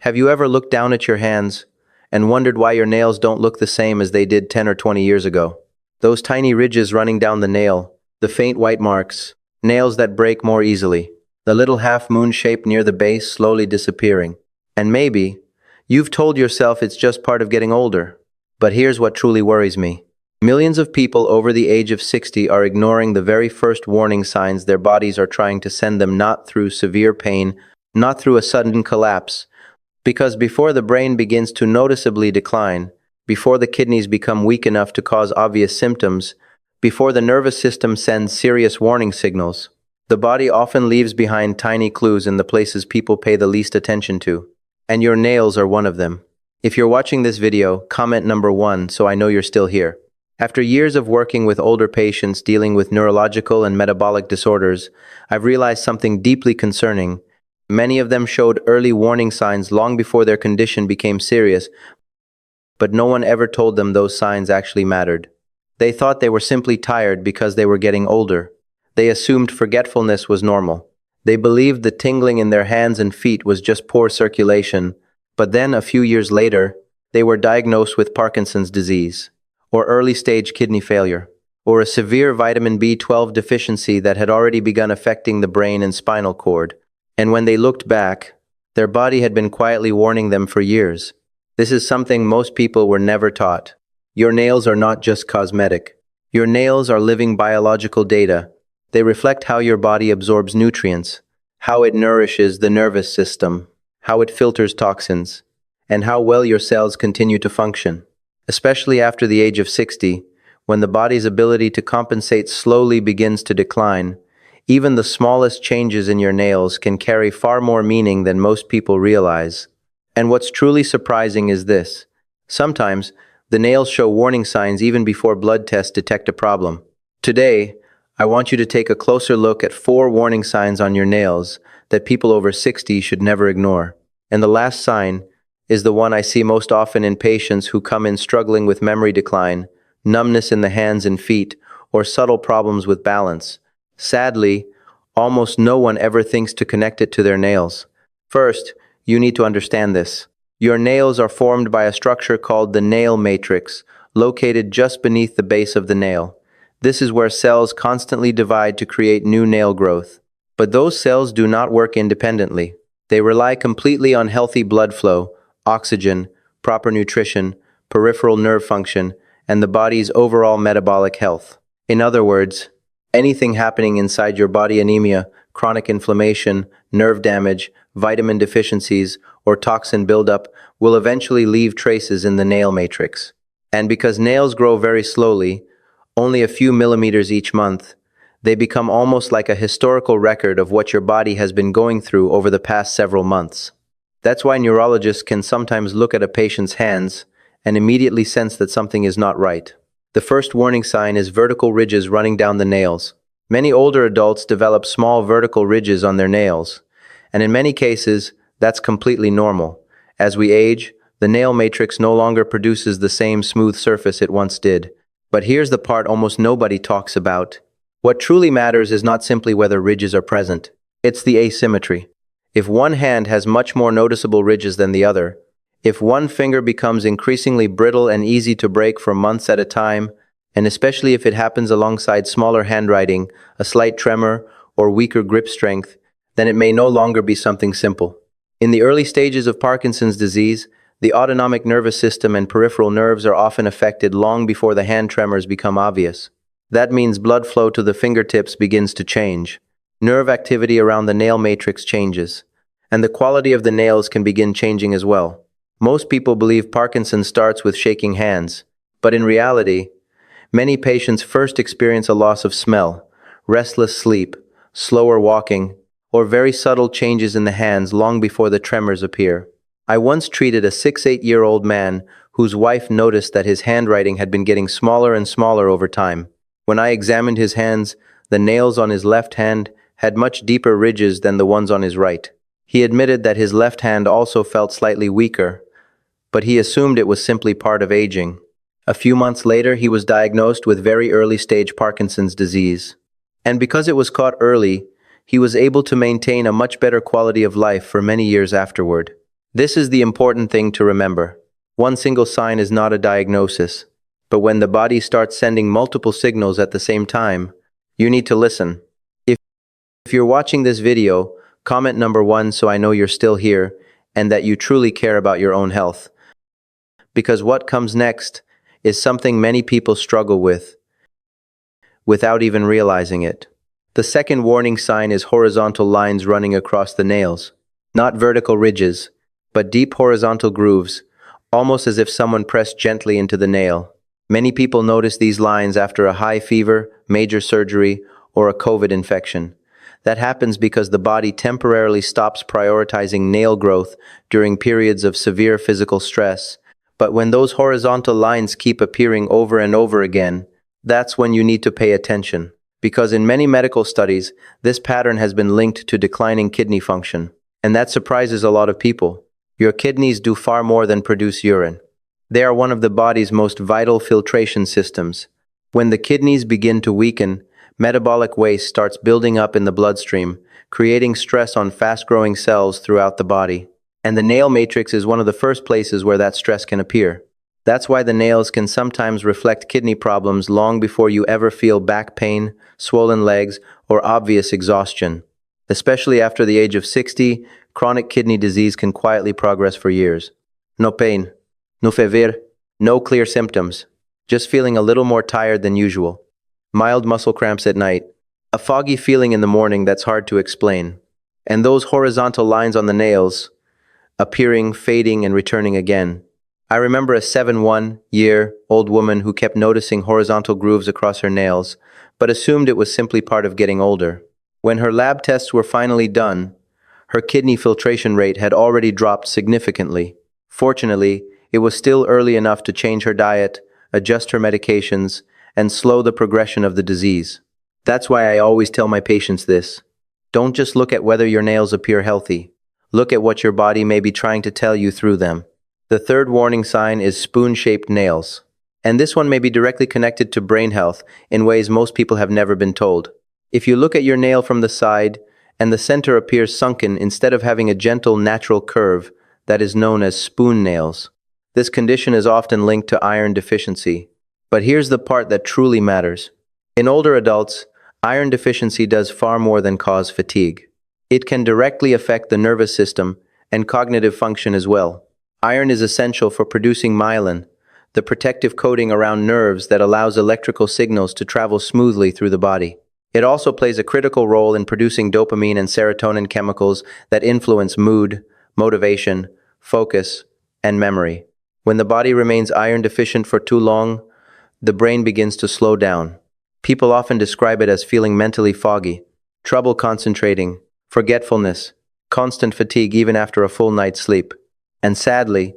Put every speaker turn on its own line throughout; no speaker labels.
Have you ever looked down at your hands and wondered why your nails don't look the same as they did 10 or 20 years ago? Those tiny ridges running down the nail, the faint white marks, nails that break more easily, the little half-moon shape near the base slowly disappearing. And maybe you've told yourself it's just part of getting older. But here's what truly worries me. Millions of people over the age of 60 are ignoring the very first warning signs their bodies are trying to send them, not through severe pain, not through a sudden collapse, because before the brain begins to noticeably decline, before the kidneys become weak enough to cause obvious symptoms, before the nervous system sends serious warning signals, the body often leaves behind tiny clues in the places people pay the least attention to. And your nails are one of them. If you're watching this video, comment number 1 so I know you're still here. After years of working with older patients dealing with neurological and metabolic disorders, I've realized something deeply concerning. Many of them showed early warning signs long before their condition became serious, but no one ever told them those signs actually mattered. They thought they were simply tired because they were getting older. They assumed forgetfulness was normal. They believed the tingling in their hands and feet was just poor circulation, but then a few years later, they were diagnosed with Parkinson's disease, or early-stage kidney failure, or a severe vitamin B12 deficiency that had already begun affecting the brain and spinal cord. And when they looked back, their body had been quietly warning them for years. This is something most people were never taught. Your nails are not just cosmetic. Your nails are living biological data. They reflect how your body absorbs nutrients, how it nourishes the nervous system, how it filters toxins, and how well your cells continue to function. Especially after the age of 60, when the body's ability to compensate slowly begins to decline, even the smallest changes in your nails can carry far more meaning than most people realize. And what's truly surprising is this. Sometimes, the nails show warning signs even before blood tests detect a problem. Today, I want you to take a closer look at 4 warning signs on your nails that people over 60 should never ignore. And the last sign is the one I see most often in patients who come in struggling with memory decline, numbness in the hands and feet, or subtle problems with balance. Sadly, almost no one ever thinks to connect it to their nails. First, you need to understand this. Your nails are formed by a structure called the nail matrix, located just beneath the base of the nail. This is where cells constantly divide to create new nail growth. But those cells do not work independently. They rely completely on healthy blood flow, oxygen, proper nutrition, peripheral nerve function, and the body's overall metabolic health. In other words, anything happening inside your body, anemia, chronic inflammation, nerve damage, vitamin deficiencies, or toxin buildup, will eventually leave traces in the nail matrix. And because nails grow very slowly, only a few millimeters each month, they become almost like a historical record of what your body has been going through over the past several months. That's why neurologists can sometimes look at a patient's hands and immediately sense that something is not right. The first warning sign is vertical ridges running down the nails. Many older adults develop small vertical ridges on their nails, and in many cases, that's completely normal. As we age, the nail matrix no longer produces the same smooth surface it once did. But here's the part almost nobody talks about. What truly matters is not simply whether ridges are present. It's the asymmetry. If one hand has much more noticeable ridges than the other, if one finger becomes increasingly brittle and easy to break for months at a time, and especially if it happens alongside smaller handwriting, a slight tremor, or weaker grip strength, then it may no longer be something simple. In the early stages of Parkinson's disease, the autonomic nervous system and peripheral nerves are often affected long before the hand tremors become obvious. That means blood flow to the fingertips begins to change. Nerve activity around the nail matrix changes, and the quality of the nails can begin changing as well. Most people believe Parkinson starts with shaking hands, but in reality, many patients first experience a loss of smell, restless sleep, slower walking, or very subtle changes in the hands long before the tremors appear. I once treated a 6-8-year-old man whose wife noticed that his handwriting had been getting smaller and smaller over time. When I examined his hands, the nails on his left hand had much deeper ridges than the ones on his right. He admitted that his left hand also felt slightly weaker, but he assumed it was simply part of aging. A few months later, he was diagnosed with very early-stage Parkinson's disease. And because it was caught early, he was able to maintain a much better quality of life for many years afterward. This is the important thing to remember. One single sign is not a diagnosis, but when the body starts sending multiple signals at the same time, you need to listen. If, if you're watching this video, comment number 1 so I know you're still here and that you truly care about your own health. Because what comes next is something many people struggle with without even realizing it. The second warning sign is horizontal lines running across the nails. Not vertical ridges, but deep horizontal grooves, almost as if someone pressed gently into the nail. Many people notice these lines after a high fever, major surgery, or a COVID infection. That happens because the body temporarily stops prioritizing nail growth during periods of severe physical stress. But when those horizontal lines keep appearing over and over again, that's when you need to pay attention. Because in many medical studies, this pattern has been linked to declining kidney function. And that surprises a lot of people. Your kidneys do far more than produce urine. They are one of the body's most vital filtration systems. When the kidneys begin to weaken, metabolic waste starts building up in the bloodstream, creating stress on fast-growing cells throughout the body. And the nail matrix is one of the first places where that stress can appear. That's why the nails can sometimes reflect kidney problems long before you ever feel back pain, swollen legs, or obvious exhaustion. Especially after the age of 60, chronic kidney disease can quietly progress for years. No pain, no fever, no clear symptoms, just feeling a little more tired than usual. Mild muscle cramps at night, a foggy feeling in the morning that's hard to explain. And those horizontal lines on the nails, appearing, fading, and returning again. I remember a 71-year-old woman who kept noticing horizontal grooves across her nails, but assumed it was simply part of getting older. When her lab tests were finally done, her kidney filtration rate had already dropped significantly. Fortunately, it was still early enough to change her diet, adjust her medications, and slow the progression of the disease. That's why I always tell my patients this. Don't just look at whether your nails appear healthy. Look at what your body may be trying to tell you through them. The third warning sign is spoon-shaped nails. And this one may be directly connected to brain health in ways most people have never been told. If you look at your nail from the side and the center appears sunken instead of having a gentle, natural curve, that is known as spoon nails. This condition is often linked to iron deficiency. But here's the part that truly matters. In older adults, iron deficiency does far more than cause fatigue. It can directly affect the nervous system and cognitive function as well. Iron is essential for producing myelin, the protective coating around nerves that allows electrical signals to travel smoothly through the body. It also plays a critical role in producing dopamine and serotonin chemicals that influence mood, motivation, focus, and memory. When the body remains iron deficient for too long, the brain begins to slow down. People often describe it as feeling mentally foggy, trouble concentrating, forgetfulness, constant fatigue even after a full night's sleep. And sadly,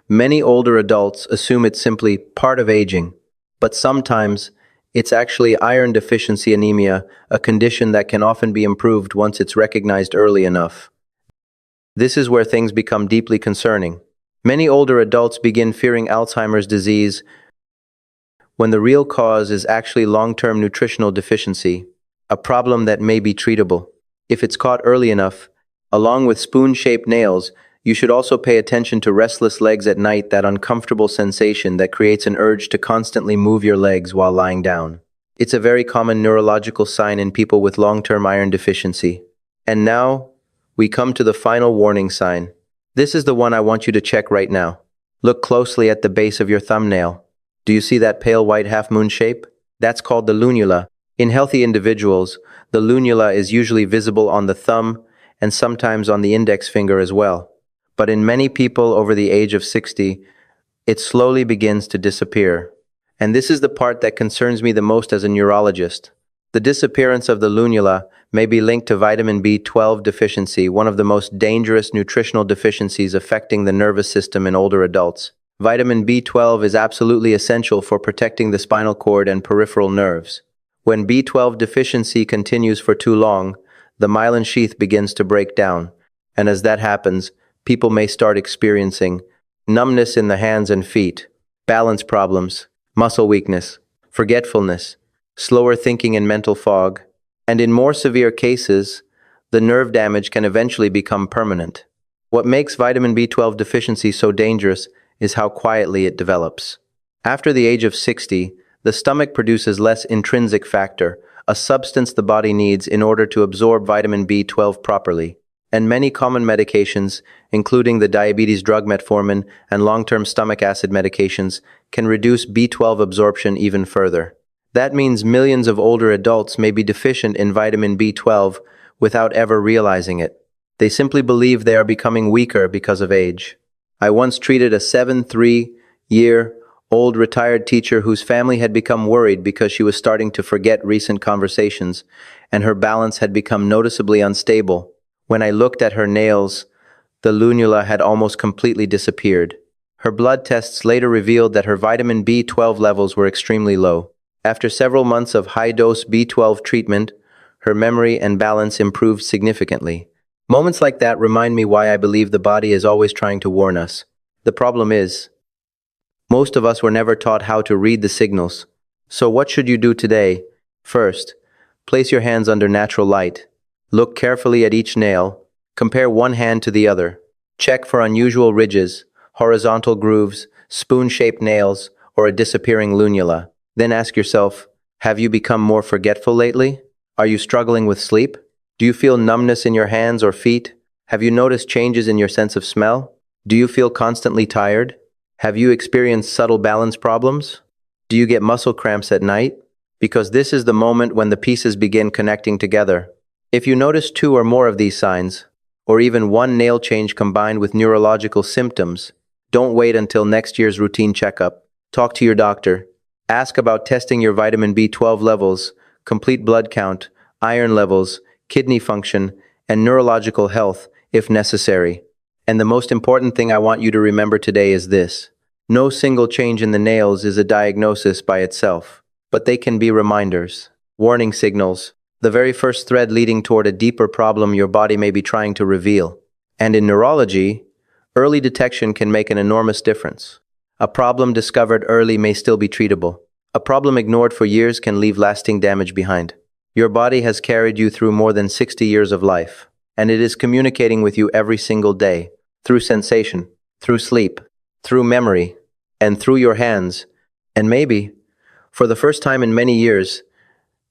many older adults assume it's simply part of aging. But sometimes, it's actually iron deficiency anemia, a condition that can often be improved once it's recognized early enough. This is where things become deeply concerning. Many older adults begin fearing Alzheimer's disease when the real cause is actually long-term nutritional deficiency, a problem that may be treatable. If it's caught early enough, along with spoon-shaped nails, you should also pay attention to restless legs at night, that uncomfortable sensation that creates an urge to constantly move your legs while lying down. It's a very common neurological sign in people with long-term iron deficiency. And now, we come to the final warning sign. This is the one I want you to check right now. Look closely at the base of your thumbnail. Do you see that pale white half-moon shape? That's called the lunula. In healthy individuals, the lunula is usually visible on the thumb and sometimes on the index finger as well. But in many people over the age of 60, it slowly begins to disappear. And this is the part that concerns me the most as a neurologist. The disappearance of the lunula may be linked to vitamin B12 deficiency, one of the most dangerous nutritional deficiencies affecting the nervous system in older adults. Vitamin B12 is absolutely essential for protecting the spinal cord and peripheral nerves. When B12 deficiency continues for too long, the myelin sheath begins to break down. And as that happens, people may start experiencing numbness in the hands and feet, balance problems, muscle weakness, forgetfulness, slower thinking and mental fog, and in more severe cases, the nerve damage can eventually become permanent. What makes vitamin B12 deficiency so dangerous is how quietly it develops. After the age of 60, the stomach produces less intrinsic factor, a substance the body needs in order to absorb vitamin B12 properly. And many common medications, including the diabetes drug metformin and long-term stomach acid medications, can reduce B12 absorption even further. That means millions of older adults may be deficient in vitamin B12 without ever realizing it. They simply believe they are becoming weaker because of age. I once treated a 73-year-old retired teacher whose family had become worried because she was starting to forget recent conversations and her balance had become noticeably unstable. When I looked at her nails, the lunula had almost completely disappeared. Her blood tests later revealed that her vitamin B12 levels were extremely low. After several months of high-dose B12 treatment, her memory and balance improved significantly. Moments like that remind me why I believe the body is always trying to warn us. The problem is, most of us were never taught how to read the signals. So what should you do today? First, place your hands under natural light. Look carefully at each nail. Compare one hand to the other. Check for unusual ridges, horizontal grooves, spoon-shaped nails, or a disappearing lunula. Then ask yourself, have you become more forgetful lately? Are you struggling with sleep? Do you feel numbness in your hands or feet? Have you noticed changes in your sense of smell? Do you feel constantly tired? Have you experienced subtle balance problems? Do you get muscle cramps at night? Because this is the moment when the pieces begin connecting together. If you notice 2 or more of these signs, or even one nail change combined with neurological symptoms, don't wait until next year's routine checkup. Talk to your doctor. Ask about testing your vitamin B12 levels, complete blood count, iron levels, kidney function, and neurological health if necessary. And the most important thing I want you to remember today is this. No single change in the nails is a diagnosis by itself, but they can be reminders, warning signals, the very first thread leading toward a deeper problem your body may be trying to reveal. And in neurology, early detection can make an enormous difference. A problem discovered early may still be treatable. A problem ignored for years can leave lasting damage behind. Your body has carried you through more than 60 years of life, and it is communicating with you every single day, through sensation, through sleep, through memory, and through your hands. And maybe, for the first time in many years,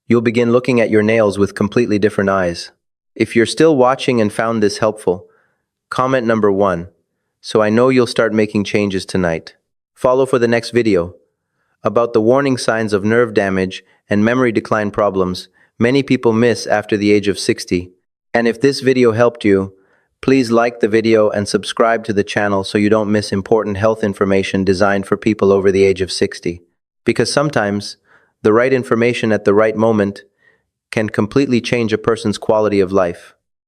you'll begin looking at your nails with completely different eyes. If you're still watching and found this helpful, comment number 1, so I know you'll start making changes tonight. Follow for the next video about the warning signs of nerve damage and memory decline problems many people miss after the age of 60. And if this video helped you, please like the video and subscribe to the channel so you don't miss important health information designed for people over the age of 60. Because sometimes, the right information at the right moment can completely change a person's quality of life.